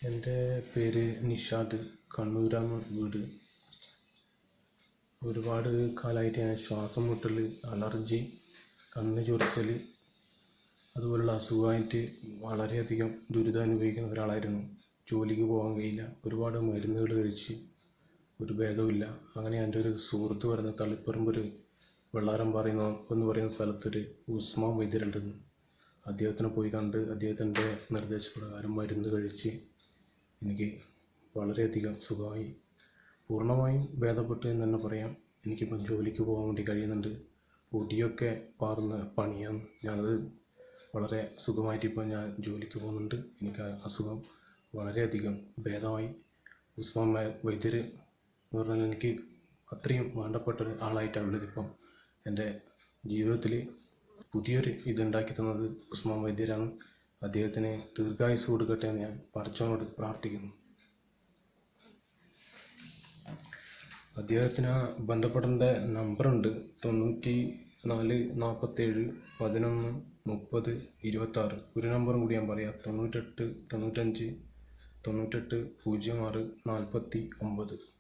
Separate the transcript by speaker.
Speaker 1: എൻ്റെ പേര് നിഷാദ്. കണ്ണൂരാണ് വീട്. ഒരുപാട് കാലമായിട്ട് ഞാൻ ശ്വാസം മുട്ടൽ, അലർജി, കണ്ണ് ചൊറിച്ചൽ അതുപോലുള്ള അസുഖമായിട്ട് വളരെയധികം ദുരിതം അനുഭവിക്കുന്ന ഒരാളായിരുന്നു. ജോലിക്ക് പോകാൻ കഴിയില്ല, ഒരുപാട് മരുന്നുകൾ കഴിച്ച് ഒരു ഭേദവുമില്ല. അങ്ങനെ എൻ്റെ ഒരു സുഹൃത്ത് പറഞ്ഞ തളിപ്പറമ്പ് വെള്ളാരംപാറ എന്ന് പറയുന്ന സ്ഥലത്തൊരു ഉസ്മാൻ വൈദ്യരുണ്ടെന്ന്. അദ്ദേഹത്തിനെ പോയി കണ്ട് അദ്ദേഹത്തിൻ്റെ നിർദ്ദേശപ്രകാരം മരുന്ന് കഴിച്ച് എനിക്ക് വളരെയധികം സുഖമായി, പൂർണ്ണമായും ഭേദപ്പെട്ടു എന്ന് തന്നെ പറയാം. എനിക്കിപ്പം ജോലിക്ക് പോകാൻ വേണ്ടി കഴിയുന്നുണ്ട്. പൊടിയൊക്കെ പാറുന്ന പണിയാണ്. ഞാനത് വളരെ സുഖമായിട്ടിപ്പോൾ ഞാൻ ജോലിക്ക് പോകുന്നുണ്ട്. എനിക്ക് അസുഖം വളരെയധികം ഭേദമായി. ഉസ്മാൻ വൈദ്യർ എന്ന് പറഞ്ഞാൽ എനിക്ക് അത്രയും വേണ്ടപ്പെട്ട ആളായിട്ടാണ് ഉള്ളത്. ഇപ്പം എൻ്റെ ജീവിതത്തിൽ പുതിയൊരു ഇതുണ്ടാക്കി തന്നത് ഉസ്മാൻ വൈദ്യരാണ്. അദ്ദേഹത്തിന് ദീർഘായുസ്സ് കൊടുക്കട്ടെ എന്ന് ഞാൻ പടച്ചവനോട് പ്രാർത്ഥിക്കുന്നു. അദ്ദേഹത്തിന് ബന്ധപ്പെടേണ്ട നമ്പറുണ്ട് 94 47 11 30 26. ഒരു നമ്പറും കൂടി ഞാൻ പറയാം: 98 95 98 06 49.